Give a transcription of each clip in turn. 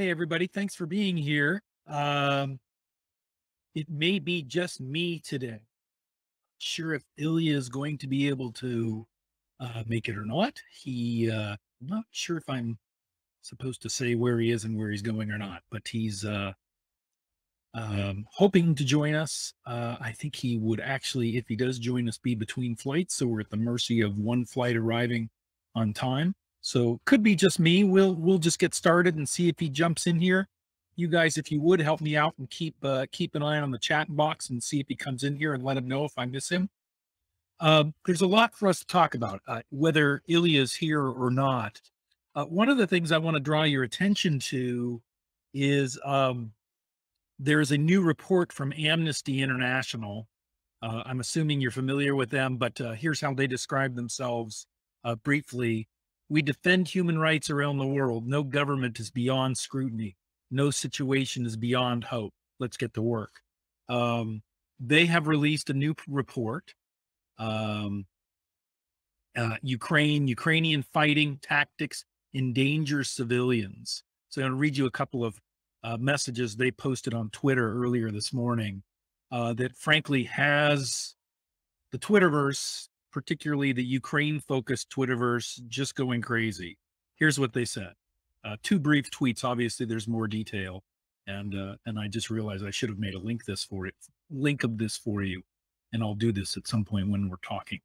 Hey, everybody. Thanks for being here. It may be just me today. Sure if Ilya is going to be able to make it or not. I'm not sure if I'm supposed to say where he is and where he's going or not, but he's hoping to join us. I think he would actually, if he does join us, be between flights. So we're at the mercy of one flight arriving on time. So could be just me. We'll just get started and see if he jumps in here. You guys, if you would help me out and keep an eye on the chat box and see if he comes in here and let him know if I miss him. There's a lot for us to talk about, whether Ilya is here or not. One of the things I want to draw your attention to is there's a new report from Amnesty International. I'm assuming you're familiar with them, but here's how they describe themselves briefly. We defend human rights around the world. No government is beyond scrutiny. No situation is beyond hope. Let's get to work. They have released a new report. Ukrainian fighting tactics endanger civilians. So I'm going to read you a couple of messages they posted on Twitter earlier this morning that frankly has the Twitterverse, particularly the Ukraine-focused Twitterverse, just going crazy. Here's what they said. Two brief tweets. Obviously, there's more detail, and I just realized I should have made a link of this for you, and I'll do this at some point when we're talking.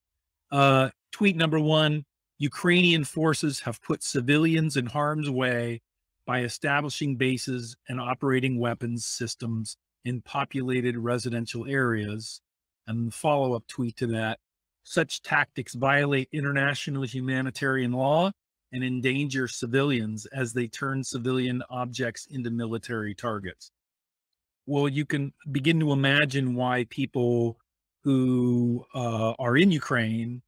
Tweet number one: Ukrainian forces have put civilians in harm's way by establishing bases and operating weapons systems in populated residential areas. And the follow-up tweet to that: such tactics violate international humanitarian law and endanger civilians as they turn civilian objects into military targets. Well, you can begin to imagine why people who are in Ukraine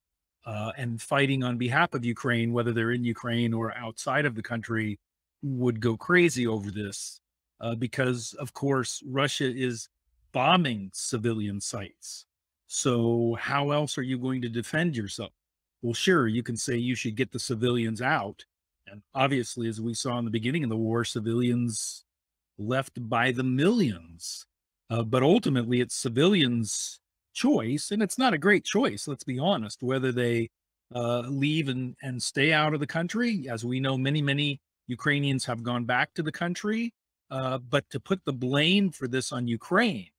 and fighting on behalf of Ukraine, whether they're in Ukraine or outside of the country, would go crazy over this because, of course, Russia is bombing civilian sites. So how else are you going to defend yourself? Well, sure, you can say you should get the civilians out. And obviously, as we saw in the beginning of the war, civilians left by the millions. But ultimately, it's civilians' choice, and it's not a great choice, let's be honest, whether they leave and stay out of the country. As we know, many Ukrainians have gone back to the country, but to put the blame for this on Ukraine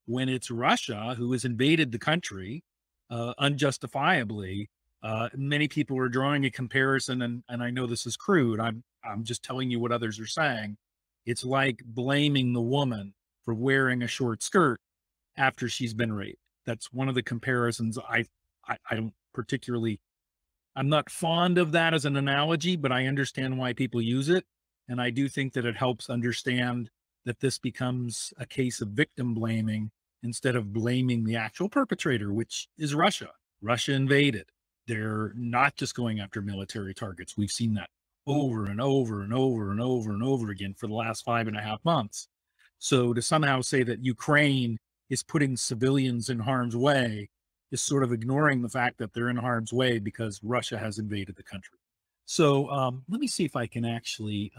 when it's Russia who has invaded the country unjustifiably, many people are drawing a comparison, and I know this is crude. I'm just telling you what others are saying. It's like blaming the woman for wearing a short skirt after she's been raped. That's one of the comparisons I don't particularly, I'm not fond of that as an analogy, but I understand why people use it. And I do think that it helps understand that this becomes a case of victim blaming instead of blaming the actual perpetrator, which is Russia. Russia invaded. They're not just going after military targets. We've seen that over and over and over and over and over again for the last 5.5 months. So to somehow say that Ukraine is putting civilians in harm's way is sort of ignoring the fact that they're in harm's way because Russia has invaded the country. So let me see if I can actually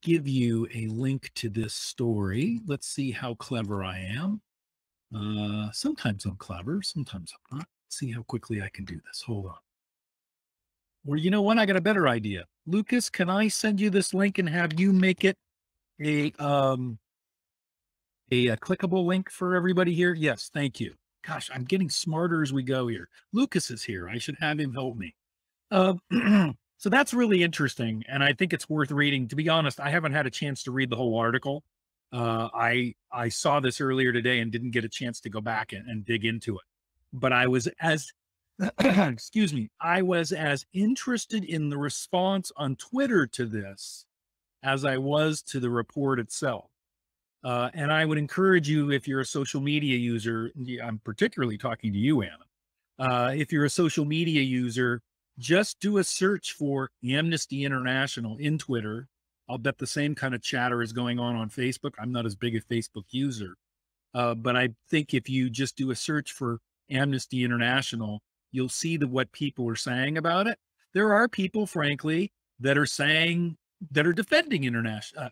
give you a link to this story. Let's see how clever I am. Sometimes I'm clever, sometimes I'm not. Let's see how quickly I can do this. Hold on. Or you know what? I got a better idea. Lucas, can I send you this link and have you make it a clickable link for everybody here? Yes, thank you. Gosh, I'm getting smarter as we go here. Lucas is here. I should have him help me. So that's really interesting, and I think it's worth reading. To be honest, I haven't had a chance to read the whole article. I saw this earlier today and didn't get a chance to go back and dig into it. But I was as excuse me, I was as interested in the response on Twitter to this as I was to the report itself. And I would encourage you, if you're a social media user, I'm particularly talking to you, Anna. If you're a social media user, just do a search for Amnesty International in Twitter. I'll bet the same kind of chatter is going on Facebook. I'm not as big a Facebook user. But I think if you just do a search for Amnesty International, you'll see what people are saying about it. There are people, frankly, that are saying that are defending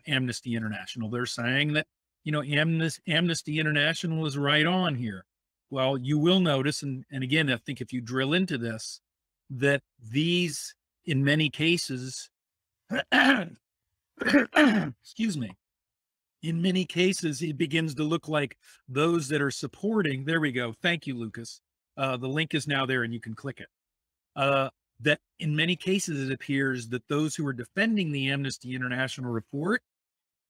Amnesty International. They're saying that, Amnesty International is right on here. Well, you will notice, and again, I think if you drill into this, that these, in many cases, excuse me, in many cases, it begins to look like those that are supporting. There we go. Thank you, Lucas. The link is now there and you can click it. That in many cases, it appears that those who are defending the Amnesty International report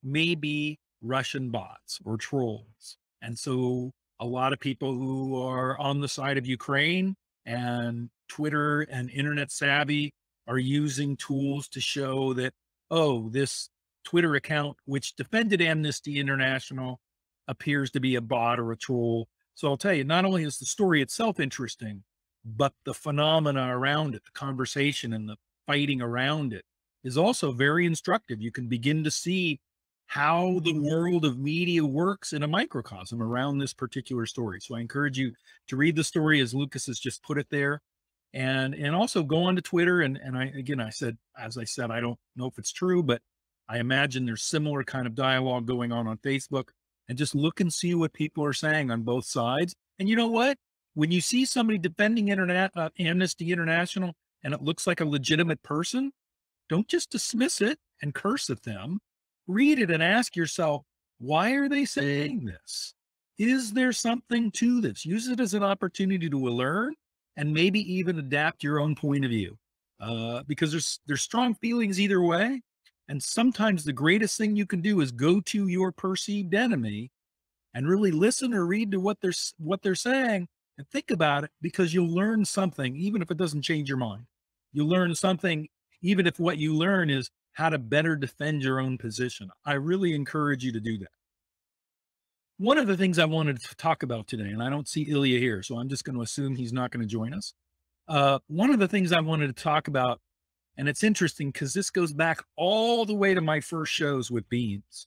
may be Russian bots or trolls. And so a lot of people who are on the side of Ukraine and Twitter and internet savvy are using tools to show that, oh, this Twitter account, which defended Amnesty International, appears to be a bot or a troll. So I'll tell you, not only is the story itself interesting, but the phenomena around it, the conversation and the fighting around it is also very instructive. You can begin to see how the world of media works in a microcosm around this particular story. So I encourage you to read the story as Lucas has just put it there. And also go on to Twitter. And I said, as I said, I don't know if it's true, but I imagine there's similar kind of dialogue going on Facebook, and just look and see what people are saying on both sides. And you know what? When you see somebody defending Amnesty International and it looks like a legitimate person, don't just dismiss it and curse at them. Read it and ask yourself, why are they saying this? Is there something to this? Use it as an opportunity to learn and maybe even adapt your own point of view, because there's strong feelings either way. And sometimes the greatest thing you can do is go to your perceived enemy and really listen or read to what they're saying and think about it, because you'll learn something, even if it doesn't change your mind. You'll learn something, even if what you learn is how to better defend your own position. I really encourage you to do that. One of the things I wanted to talk about today, and I don't see Ilya here, so I'm just going to assume he's not going to join us. One of the things I wanted to talk about, and it's interesting because this goes back all the way to my first shows with BeamZ.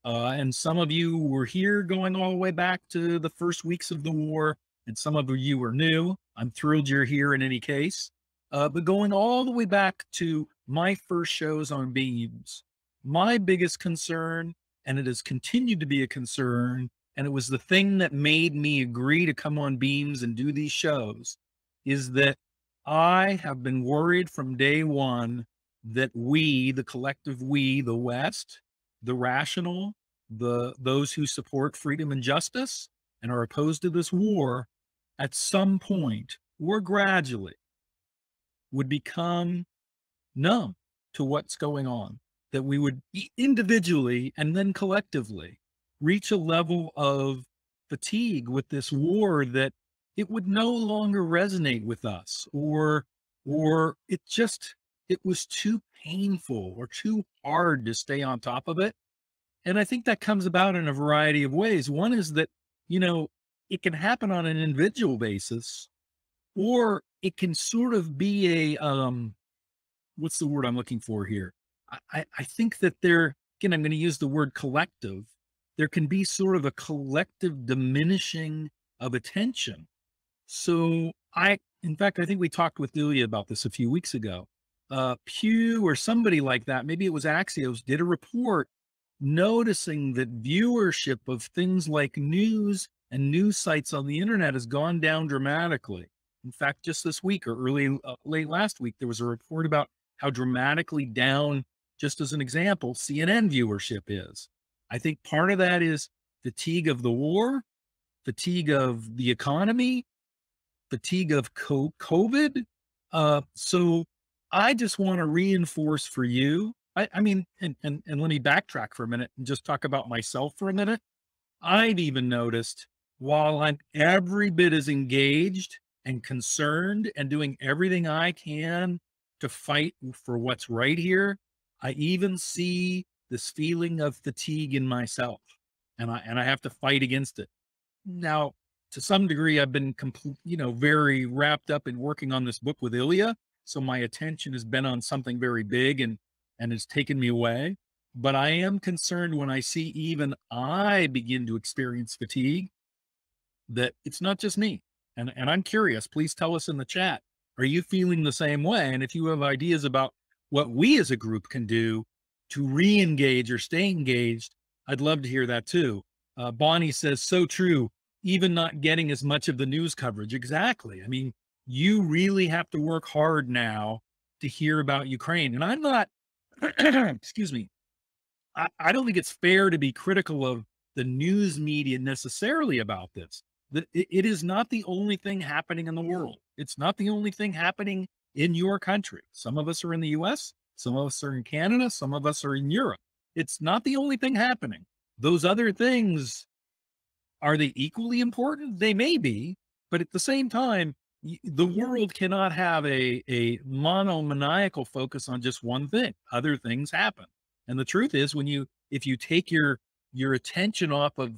And some of you were here going all the way back to the first weeks of the war, and some of you were new. I'm thrilled you're here in any case. But going all the way back to my first shows on BeamZ, my biggest concern, and it has continued to be a concern, and it was the thing that made me agree to come on BeamZ and do these shows, is that I have been worried from day one that we, the collective we, the West, the rational, those who support freedom and justice and are opposed to this war, at some point or gradually would become numb to what's going on, that we would individually and then collectively reach a level of fatigue with this war, that it would no longer resonate with us, or it was too painful or too hard to stay on top of it. And I think that comes about in a variety of ways. One is that, it can happen on an individual basis, or it can sort of be a, what's the word I'm looking for here? I think that again, I'm going to use the word collective. There can be sort of a collective diminishing of attention. So in fact, I think we talked with Ilya about this a few weeks ago. Pew or somebody like that, maybe it was Axios, did a report noticing that viewership of things like news and news sites on the internet has gone down dramatically. In fact, just this week or late last week, there was a report about how dramatically down, just as an example, CNN viewership is. I think part of that is fatigue of the war, fatigue of the economy, fatigue of COVID. So I just want to reinforce for you, I mean, and let me backtrack for a minute and just talk about myself for a minute. I've even noticed, while I'm every bit as engaged and concerned and doing everything I can to fight for what's right here, I even see this feeling of fatigue in myself, and I have to fight against it. Now, to some degree, I've been very wrapped up in working on this book with Ilya, so my attention has been on something very big and it's taken me away. But I am concerned when I see even I begin to experience fatigue, that it's not just me. And I'm curious, please tell us in the chat, are you feeling the same way? And if you have ideas about what we as a group can do to re-engage or stay engaged, I'd love to hear that too. Bonnie says, so true, even not getting as much of the news coverage. Exactly. I mean, you really have to work hard now to hear about Ukraine. And I'm not, excuse me, I don't think it's fair to be critical of the news media necessarily about this. It is not the only thing happening in the world. It's not the only thing happening in your country. Some of us are in the US, some of us are in Canada, some of us are in Europe. It's not the only thing happening. Those other things, are they equally important? They may be, but at the same time, the world cannot have a monomaniacal focus on just one thing. Other things happen. And the truth is, if you take your attention off of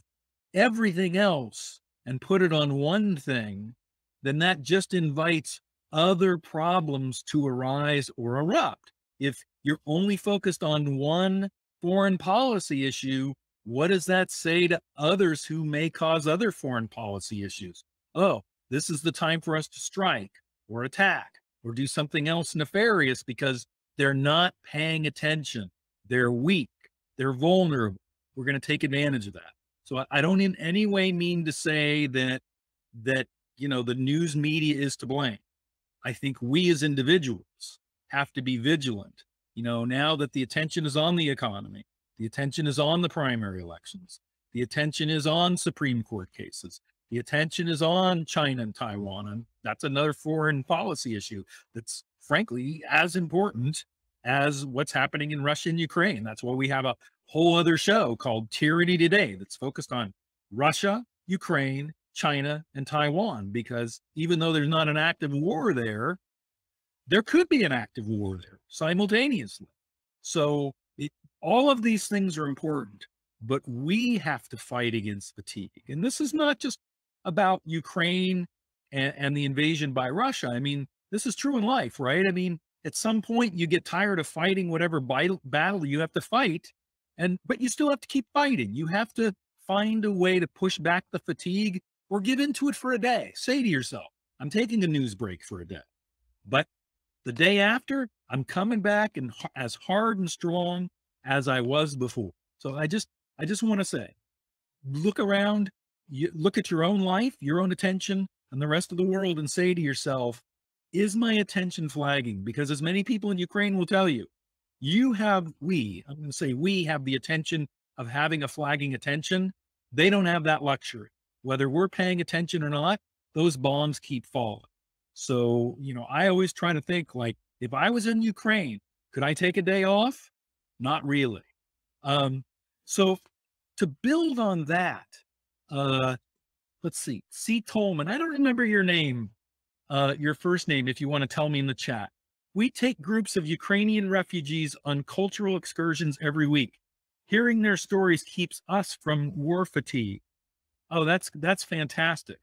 everything else and put it on one thing, then that just invites other problems to arise or erupt. If you're only focused on one foreign policy issue, what does that say to others who may cause other foreign policy issues? Oh, this is the time for us to strike or attack or do something else nefarious because they're not paying attention. They're weak. They're vulnerable. We're going to take advantage of that. So I don't in any way mean to say that, the news media is to blame. I think we as individuals have to be vigilant. Now that the attention is on the economy, the attention is on the primary elections, the attention is on Supreme Court cases, the attention is on China and Taiwan, and that's another foreign policy issue that's frankly as important as what's happening in Russia and Ukraine. That's why we have a whole other show called Tyranny Today that's focused on Russia, Ukraine, China, and Taiwan, because even though there's not an active war there, there could be an active war there simultaneously. So all of these things are important, but we have to fight against fatigue. And this is not just about Ukraine and the invasion by Russia. I mean, this is true in life, right? I mean, at some point you get tired of fighting whatever battle you have to fight, but you still have to keep fighting. You have to find a way to push back the fatigue or give into it for a day. Say to yourself, I'm taking a news break for a day, but the day after, I'm coming back and as hard and strong as I was before. So I just want to say, look around, look at your own life, your own attention, and the rest of the world, and say to yourself, is my attention flagging? Because as many people in Ukraine will tell you, I'm going to say we have the attention of having a flagging attention. They don't have that luxury. Whether we're paying attention or not, those bombs keep falling. So, I always try to think, like, if I was in Ukraine, could I take a day off? Not really. So to build on that, let's see, C. Tolman, I don't remember your name, your first name, if you want to tell me in the chat. We take groups of Ukrainian refugees on cultural excursions every week. Hearing their stories keeps us from war fatigue. Oh, that's fantastic.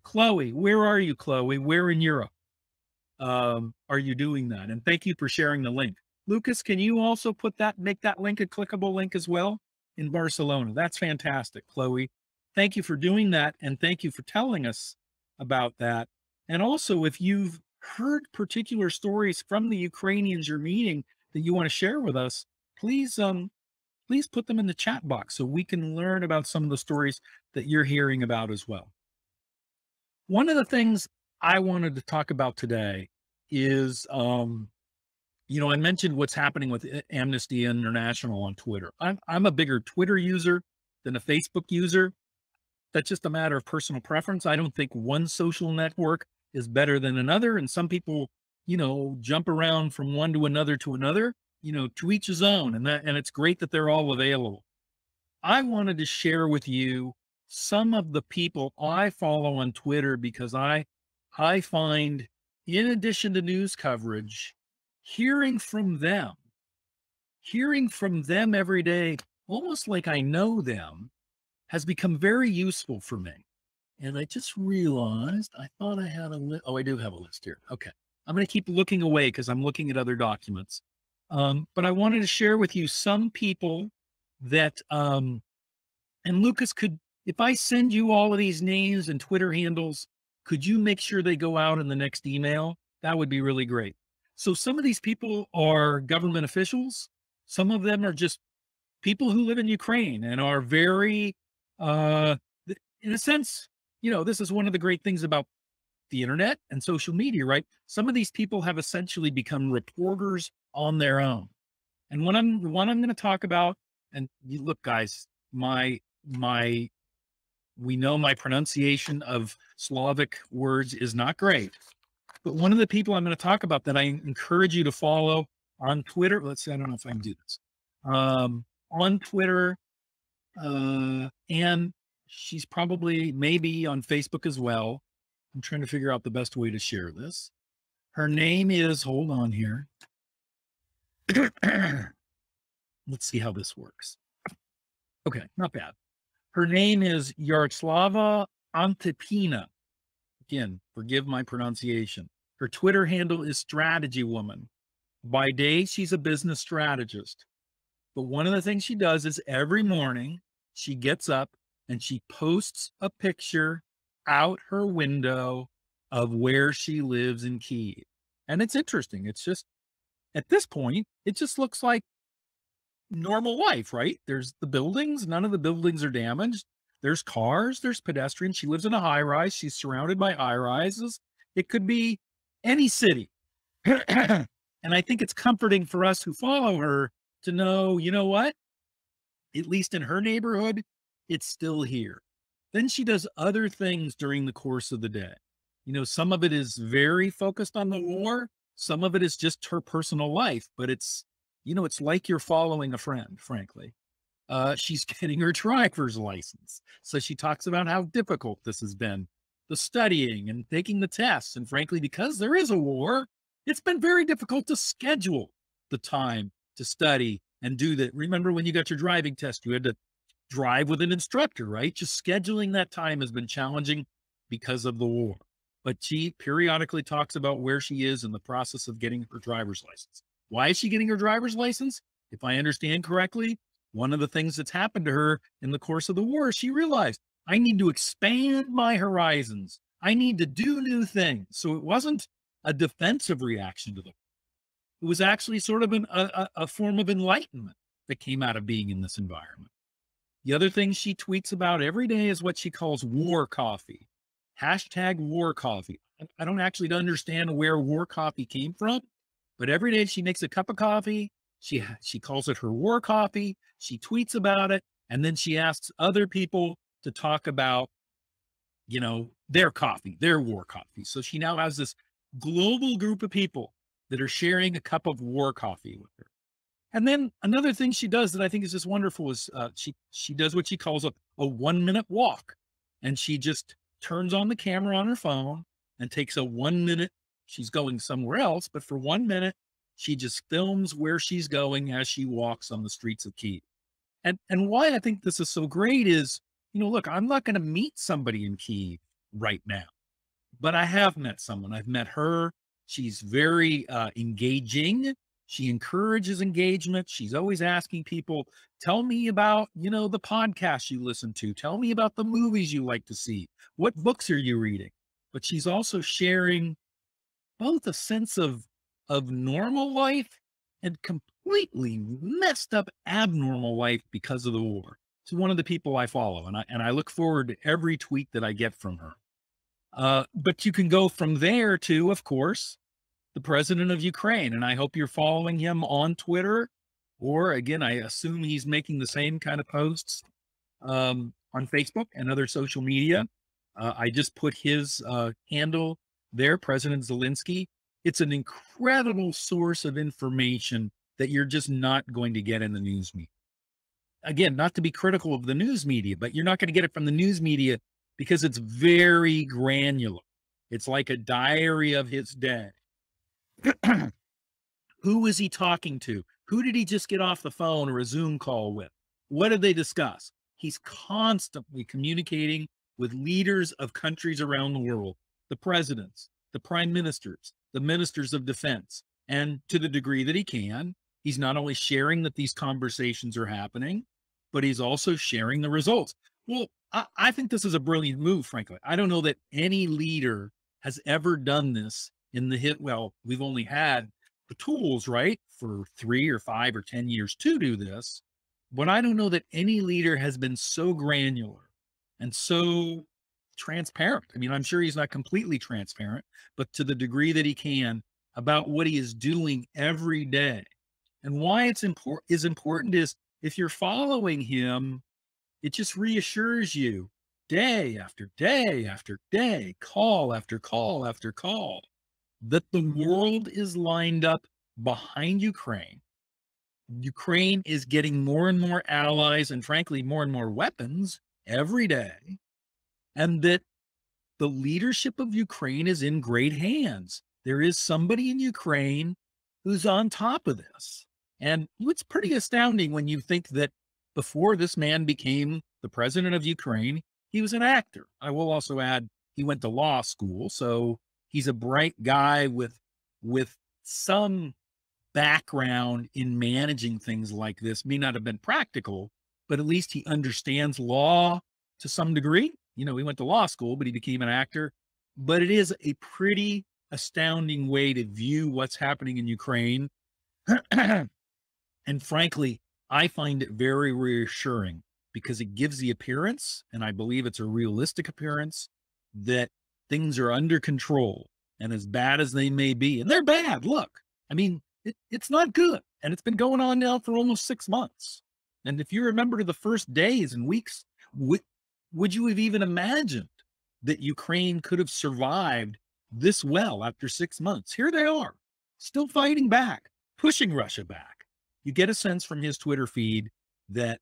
Chloe, where are you, Chloe? Where in Europe are you doing that? And thank you for sharing the link. Lucas, can you also make that link a clickable link as well in Barcelona? That's fantastic, Chloe. Thank you for doing that. And thank you for telling us about that. And also, if you've heard particular stories from the Ukrainians you're meeting that you want to share with us, please put them in the chat box so we can learn about some of the stories that you're hearing about as well. One of the things I wanted to talk about today is, I mentioned what's happening with Amnesty International on Twitter. I'm a bigger Twitter user than a Facebook user. That's just a matter of personal preference. I don't think one social network is better than another. And some people, jump around from one to another, to each his own. And it's great that they're all available. I wanted to share with you some of the people I follow on Twitter because I find, in addition to news coverage, hearing from them every day, almost like I know them, has become very useful for me. And I just realized I thought I had a list. Oh, I do have a list here. Okay. I'm going to keep looking away because I'm looking at other documents. But I wanted to share with you some people that, and Lucas, if I send you all of these names and Twitter handles, could you make sure they go out in the next email? That would be really great. So some of these people are government officials. Some of them are just people who live in Ukraine and are very, uh, in a sense, this is one of the great things about the internet and social media, right? Some of these people have essentially become reporters on their own. And one I'm going to talk about, and you look, guys, my we know my pronunciation of Slavic words is not great, but one of the people I'm going to talk about that I encourage you to follow on Twitter. Let's see, I don't know if I can do this. On Twitter, and she's probably maybe on Facebook as well. I'm trying to figure out the best way to share this. Her name is, hold on here. Let's see how this works. Okay, not bad. Her name is Yaroslava Antipina. Again, forgive my pronunciation. Her Twitter handle is Strategy Woman. By day, she's a business strategist. But one of the things she does is every morning she gets up and she posts a picture out her window of where she lives in Kyiv. And it's interesting. It's just, at this point, it just looks like normal life, right? There's the buildings. None of the buildings are damaged. There's cars. There's pedestrians. She lives in a high rise. She's surrounded by high rises. It could be any city. And I think it's comforting for us who follow her to know, you know what? At least in her neighborhood, it's still here. Then she does other things during the course of the day. Some of it is very focused on the war. Some of it is just her personal life, but it's like you're following a friend, frankly. She's getting her driver's license. So she talks about how difficult this has been, the studying and taking the tests. And frankly, because there is a war, it's been very difficult to schedule the time to study and do that. Remember when you got your driving test, you had to drive with an instructor, right? Just scheduling that time has been challenging because of the war. But she periodically talks about where she is in the process of getting her driver's license. Why is she getting her driver's license? If I understand correctly, one of the things that's happened to her in the course of the war, she realized, I need to expand my horizons. I need to do new things. So it wasn't a defensive reaction to the war. It was actually sort of a form of enlightenment that came out of being in this environment. The other thing she tweets about every day is what she calls war coffee. Hashtag war coffee. I don't actually understand where war coffee came from, but every day she makes a cup of coffee. She calls it her war coffee. She tweets about it. And then she asks other people to talk about, their coffee, their war coffee. So she now has this global group of people that are sharing a cup of war coffee with her. And then another thing she does that I think is just wonderful is she does what she calls a 1-minute walk. And she just turns on the camera on her phone and takes a 1 minute. She's going somewhere else, but for 1 minute, she just films where she's going as she walks on the streets of Kyiv. And why I think this is so great is, look, I'm not going to meet somebody in Kyiv right now, but I have met someone. I've met her. She's very engaging. She encourages engagement. She's always asking people, tell me about, the podcasts you listen to. Tell me about the movies you like to see. What books are you reading? But she's also sharing both a sense of normal life and completely messed up abnormal life because of the war. She's one of the people I follow, and I look forward to every tweet that I get from her. But you can go from there to, of course, the president of Ukraine. And I hope you're following him on Twitter, or again, I assume he's making the same kind of posts on Facebook and other social media. I just put his handle there, President Zelensky. It's an incredible source of information that you're just not going to get in the news media. Again, not to be critical of the news media, but you're not going to get it from the news media because it's very granular. It's like a diary of his day. Who is he talking to? Who did he just get off the phone or a Zoom call with? What did they discuss? He's constantly communicating with leaders of countries around the world, the presidents, the prime ministers, the ministers of defense. And to the degree that he can, he's not only sharing that these conversations are happening, but he's also sharing the results. Well, I think this is a brilliant move, frankly. I don't know that any leader has ever done this in the hit. Well, we've only had the tools, right, for 3 or 5 or 10 years to do this. But I don't know that any leader has been so granular and so transparent. I mean, I'm sure he's not completely transparent, but to the degree that he can about what he is doing every day. And why it's important is if you're following him, it just reassures you day after day after day, call after call after call, that the world is lined up behind Ukraine. Ukraine is getting more and more allies and, frankly, more and more weapons every day, and that the leadership of Ukraine is in great hands. There is somebody in Ukraine who's on top of this. And it's pretty astounding when you think that before this man became the president of Ukraine, he was an actor. I will also add he went to law school, so he's a bright guy with some background in managing things like this. May not have been practical, but at least he understands law to some degree. You know, he went to law school, but he became an actor. But it is a pretty astounding way to view what's happening in Ukraine. And frankly, I find it very reassuring because it gives the appearance, and I believe it's a realistic appearance, that things are under control. And as bad as they may be, and they're bad, look, I mean, it's not good. And it's been going on now for almost 6 months. And if you remember the first days and weeks, would you have even imagined that Ukraine could have survived this well after 6 months? Here they are, still fighting back, pushing Russia back. You get a sense from his Twitter feed that,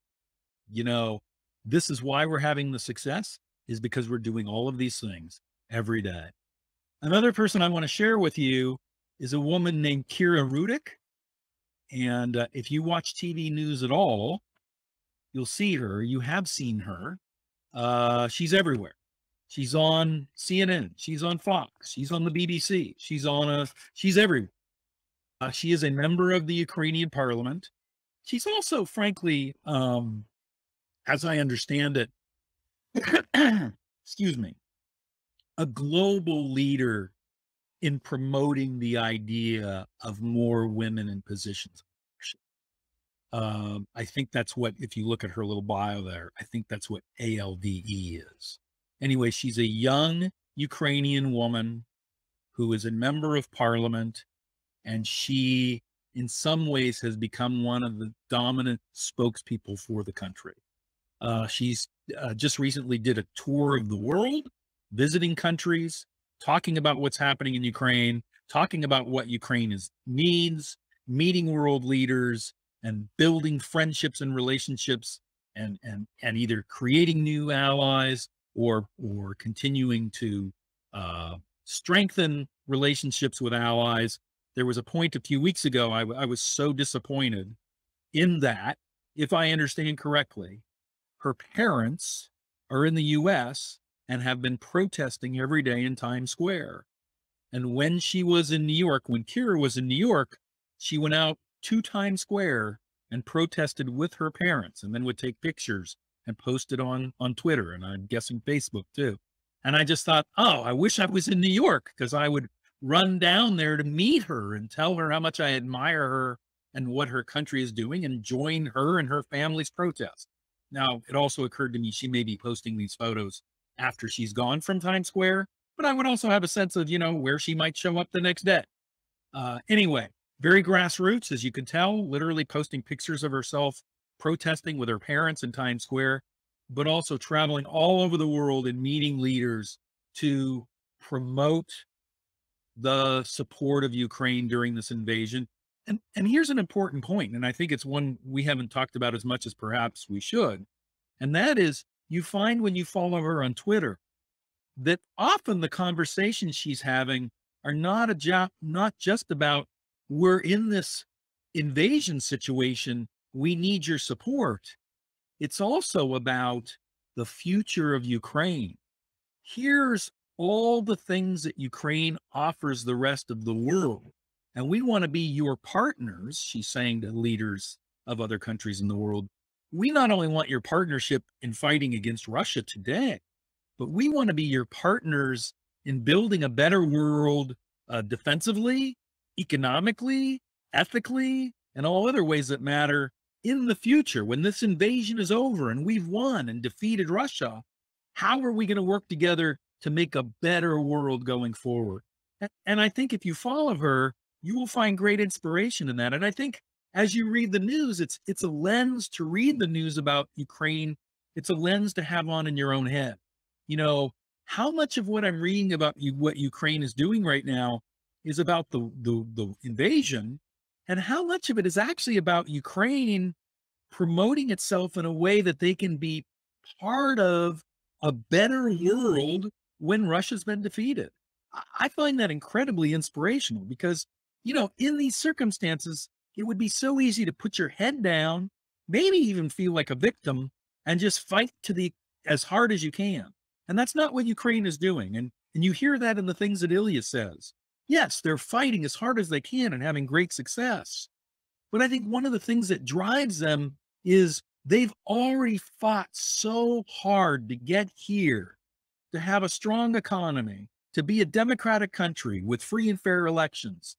you know, this is why we're having the success, is because we're doing all of these things every day. Another person I want to share with you is a woman named Kira Rudik. And if you watch TV news at all, you'll see her. You have seen her. She's everywhere. She's on CNN. She's on Fox. She's on the BBC. She's everywhere. She is a member of the Ukrainian parliament. She's also, frankly, as I understand it, excuse me, a global leader in promoting the idea of more women in positions of leadership. I think that's what, if you look at her little bio there, I think that's what ALDE is. Anyway, she's a young Ukrainian woman who is a member of parliament, and she, in some ways, has become one of the dominant spokespeople for the country. She's just recently did a tour of the world, visiting countries, talking about what's happening in Ukraine, talking about what Ukraine needs, meeting world leaders, and building friendships and relationships, and either creating new allies or continuing to strengthen relationships with allies. There was a point a few weeks ago, I was so disappointed in that, if I understand correctly, her parents are in the US and have been protesting every day in Times Square. And when she was in New York, when Kira was in New York, she went out to Times Square and protested with her parents, and then would take pictures and post it on Twitter, and I'm guessing Facebook too. And I just thought, oh, I wish I was in New York, because I would run down there to meet her and tell her how much I admire her and what her country is doing, and join her and her family's protest. Now, it also occurred to me she may be posting these photos after she's gone from Times Square, but I would also have a sense of, where she might show up the next day. Anyway, very grassroots, as you can tell, literally posting pictures of herself protesting with her parents in Times Square, but also traveling all over the world and meeting leaders to promote the support of Ukraine during this invasion. And here's an important point, and I think it's one we haven't talked about as much as perhaps we should, and that is, you find when you follow her on Twitter that often the conversations she's having are not just about, we're in this invasion situation, we need your support. It's also about the future of Ukraine. Here's all the things that Ukraine offers the rest of the world, and we want to be your partners, she's saying to leaders of other countries in the world. We not only want your partnership in fighting against Russia today, but we want to be your partners in building a better world defensively economically, ethically, and all other ways that matter in the future when this invasion is over and we've won and defeated Russia. How are we going to work together to make a better world going forward? And I think if you follow her, you will find great inspiration in that. And I think as you read the news, it's a lens to read the news about Ukraine. It's a lens to have on in your own head. You know, how much of what I'm reading about what Ukraine is doing right now is about the invasion, and how much of it is actually about Ukraine promoting itself in a way that they can be part of a better world when Russia's been defeated. I find that incredibly inspirational because, you know, in these circumstances, it would be so easy to put your head down, maybe even feel like a victim and just fight to the as hard as you can. And that's not what Ukraine is doing. And you hear that in the things that Ilya says. Yes, they're fighting as hard as they can and having great success. But I think one of the things that drives them is they've already fought so hard to get here, to have a strong economy, to be a democratic country with free and fair elections,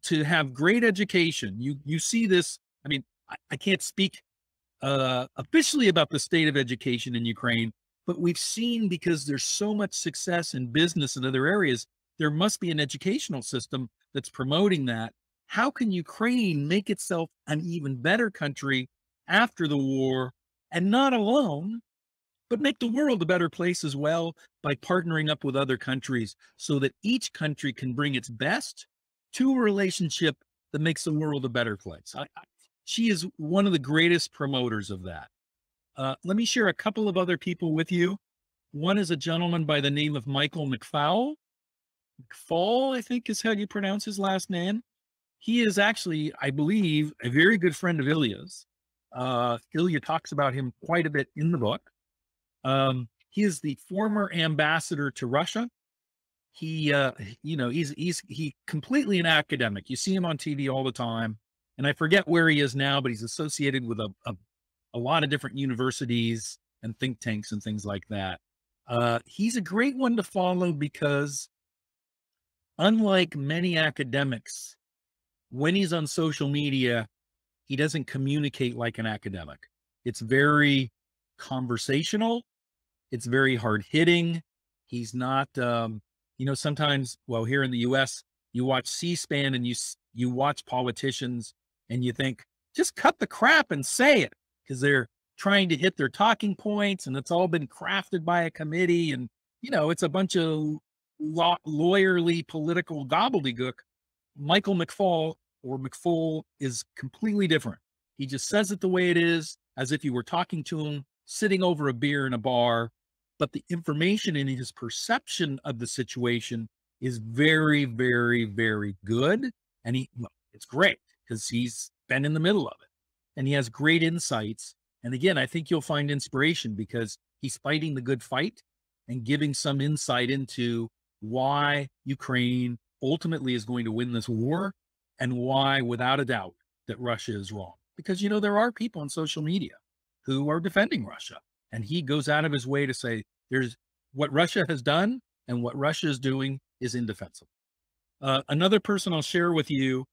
to have great education. You see this. I mean, I can't speak officially about the state of education in Ukraine, but we've seen, because there's so much success in business and other areas, there must be an educational system that's promoting that. How can Ukraine make itself an even better country after the war, and not alone, but make the world a better place as well by partnering up with other countries so that each country can bring its best to a relationship that makes the world a better place? She is one of the greatest promoters of that. Let me share a couple of other people with you. One is a gentleman by the name of Michael McFaul. McFaul, I think is how you pronounce his last name. He is actually, I believe, a very good friend of Ilya's. Ilya talks about him quite a bit in the book. He is the former ambassador to Russia. He, you know, he's completely an academic. You see him on TV all the time, and I forget where he is now, but he's associated with a lot of different universities and think tanks and things like that. He's a great one to follow because, unlike many academics, when he's on social media, he doesn't communicate like an academic. It's very conversational. It's very hard hitting. He's not, you know, sometimes, well, here in the US, you watch C-SPAN and you watch politicians and you think, just cut the crap and say it, because they're trying to hit their talking points and it's all been crafted by a committee. And, you know, it's a bunch of lawyerly political gobbledygook. Michael McFaul, or McFaul, is completely different. He just says it the way it is, as if you were talking to him, sitting over a beer in a bar. But the information in his perception of the situation is very, very, very good. And it's great because he's been in the middle of it and he has great insights. And again, I think you'll find inspiration because he's fighting the good fight and giving some insight into why Ukraine ultimately is going to win this war, and why, without a doubt, that Russia is wrong. Because, you know, there are people on social media who are defending Russia, and he goes out of his way to say there's what Russia has done and what Russia is doing is indefensible. Another person I'll share with you,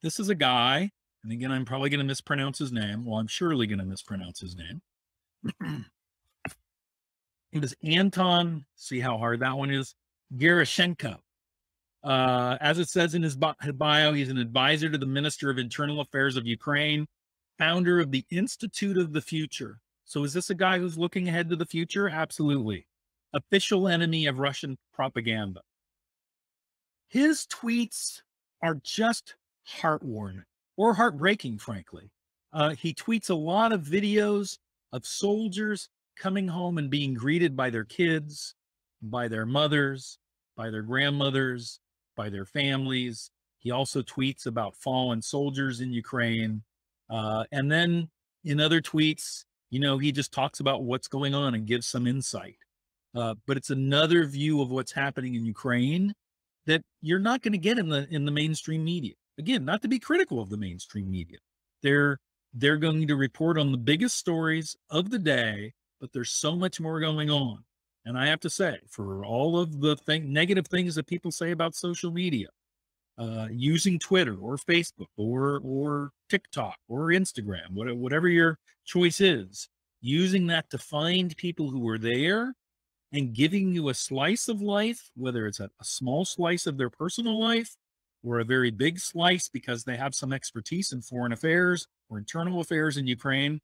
this is a guy, and again, I'm probably going to mispronounce his name. Well, I'm surely going to mispronounce his name. It was Anton, see how hard that one is, Gerashenko. As it says in his bio, he's an advisor to the Minister of Internal Affairs of Ukraine, founder of the Institute of the Future. So is this a guy who's looking ahead to the future? Absolutely. Official enemy of Russian propaganda. His tweets are just heartwarming or heartbreaking, frankly. He tweets a lot of videos of soldiers coming home and being greeted by their kids, by their mothers, by their grandmothers, by their families. He also tweets about fallen soldiers in Ukraine. And then in other tweets, you know, he just talks about what's going on and gives some insight. But it's another view of what's happening in Ukraine that you're not going to get in the mainstream media. Again, not to be critical of the mainstream media. They're going to report on the biggest stories of the day, but there's so much more going on. And I have to say, for all of the negative things that people say about social media, using Twitter or Facebook or TikTok or Instagram, whatever your choice is, using that to find people who are there and giving you a slice of life, whether it's a small slice of their personal life or a very big slice because they have some expertise in foreign affairs or internal affairs in Ukraine,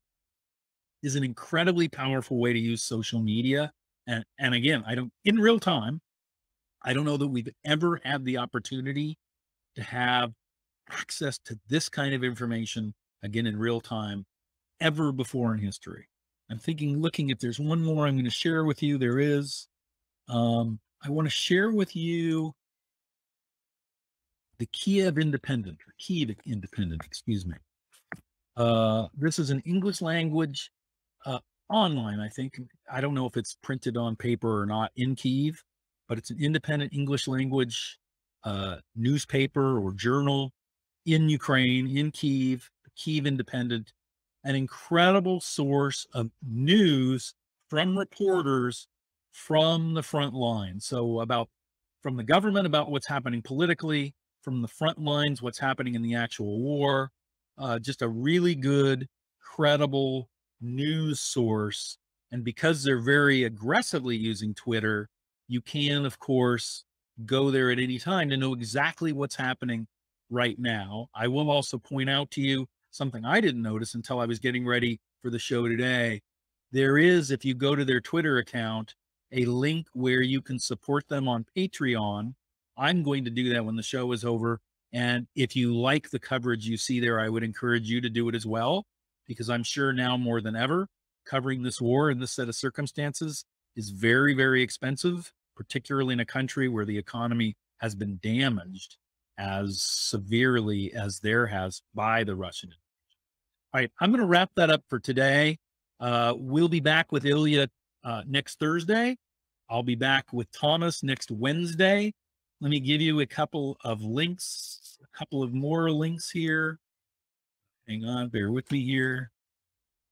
is an incredibly powerful way to use social media. And again, in real time, I don't know that we've ever had the opportunity to have access to this kind of information again in real time ever before in history. I'm looking if there's one more I'm going to share with you. There is. I want to share with you the Kiev Independent, excuse me. This is an English language online, I think. I don't know if it's printed on paper or not in Kiev, but it's an independent English language newspaper or journal in Ukraine, in Kiev, the Kiev Independent, an incredible source of news from reporters from the front line. So from the government about what's happening politically, from the front lines, what's happening in the actual war, just a really good, credible news source. And because they're very aggressively using Twitter, you can, of course, go there at any time to know exactly what's happening right now. I will also point out to you something I didn't notice until I was getting ready for the show today. There is, if you go to their Twitter account, a link where you can support them on Patreon. I'm going to do that when the show is over. And if you like the coverage you see there, I would encourage you to do it as well, because I'm sure now more than ever, covering this war in this set of circumstances is very, very expensive, particularly in a country where the economy has been damaged as severely as there has by the Russian. All right, I'm going to wrap that up for today. We'll be back with Ilya next Thursday. I'll be back with Thomas next Wednesday. Let me give you a couple of links, a couple of more links here. Hang on, bear with me here.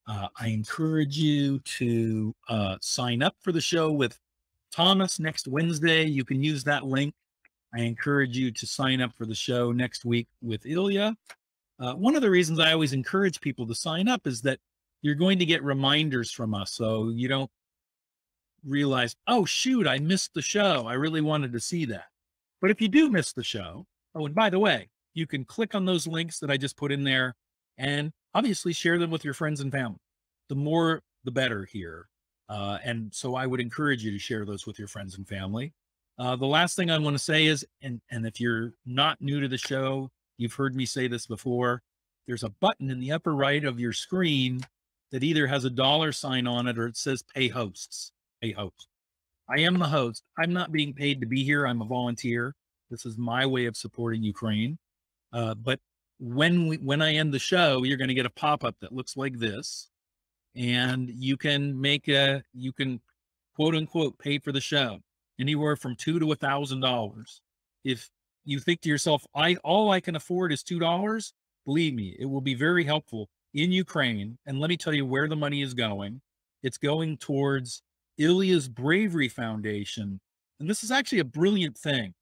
I encourage you to sign up for the show with Thomas next Wednesday. You can use that link. I encourage you to sign up for the show next week with Ilya. One of the reasons I always encourage people to sign up is that you're going to get reminders from us. So you don't realize, oh, shoot, I missed the show. I really wanted to see that. But if you do miss the show, oh, and by the way, you can click on those links that I just put in there and obviously share them with your friends and family. The more, the better here. And so I would encourage you to share those with your friends and family. The last thing I want to say is, and if you're not new to the show, you've heard me say this before, there's a button in the upper right of your screen that either has a dollar sign on it or it says pay hosts, pay host. I am the host. I'm not being paid to be here. I'm a volunteer. This is my way of supporting Ukraine. But when I end the show, you're going to get a pop-up that looks like this. And you can quote unquote pay for the show anywhere from $2 to $1,000. If you think to yourself, all I can afford is $2, believe me, it will be very helpful in Ukraine. And let me tell you where the money is going. It's going towards Ilya's Bravery Foundation. And this is actually a brilliant thing.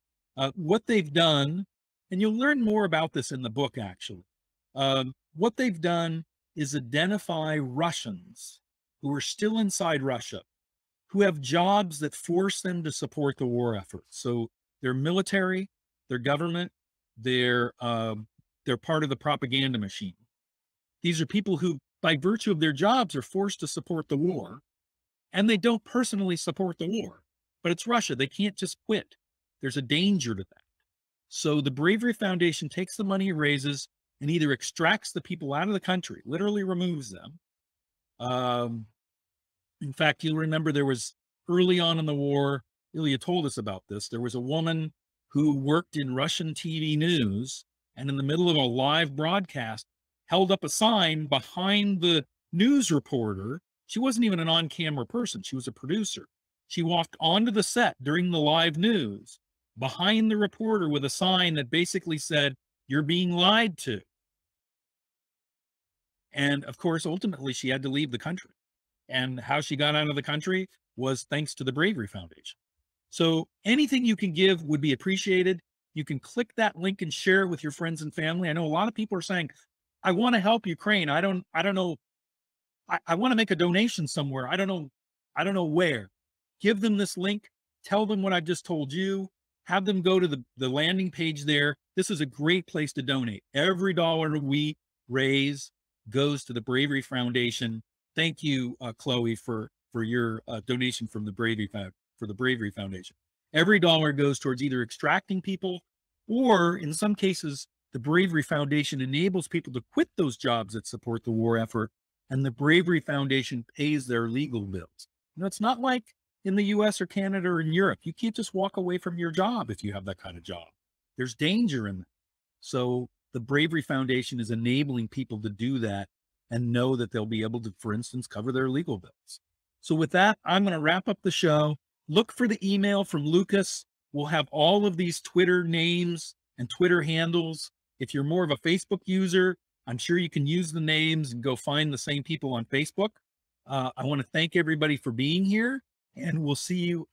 What they've done, and you'll learn more about this in the book, actually. What they've done is identify Russians who are still inside Russia, who have jobs that force them to support the war effort. So they're military, they're government, they're part of the propaganda machine. These are people who, by virtue of their jobs, are forced to support the war, and they don't personally support the war. But it's Russia. They can't just quit. There's a danger to that. So the Bravery Foundation takes the money it raises and either extracts the people out of the country, literally removes them. In fact, you'll remember there was early on in the war, Ilya told us about this. There was a woman who worked in Russian TV news and in the middle of a live broadcast held up a sign behind the news reporter. She wasn't even an on-camera person. She was a producer. She walked onto the set during the live news behind the reporter with a sign that basically said, "You're being lied to." And of course, ultimately, she had to leave the country. And how she got out of the country, was thanks to the Bravery Foundation. So anything you can give would be appreciated. You can click that link and share it with your friends and family. I know a lot of people are saying, I want to help Ukraine. I don't know. I want to make a donation somewhere. I don't know where. Give them this link. Tell them what I've just told you. Have them go to the landing page there. This is a great place to donate. Every dollar we raise goes to the Bravery Foundation. Thank you, Chloe, for your donation from the Bravery Foundation. Every dollar goes towards either extracting people, or in some cases, the Bravery Foundation enables people to quit those jobs that support the war effort, and the Bravery Foundation pays their legal bills. You know, it's not like in the US or Canada or in Europe. You can't just walk away from your job if you have that kind of job. There's danger in that. So the Bravery Foundation is enabling people to do that and know that they'll be able to, for instance, cover their legal bills. So with that, I'm going to wrap up the show. Look for the email from Lucas. We'll have all of these Twitter names and Twitter handles. If you're more of a Facebook user, I'm sure you can use the names and go find the same people on Facebook. I want to thank everybody for being here, and we'll see you,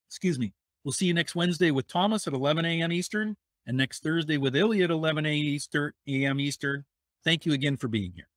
excuse me, we'll see you next Wednesday with Thomas at 11 a.m. Eastern, and next Thursday with Ilya at 11 a.m. Eastern. Thank you again for being here.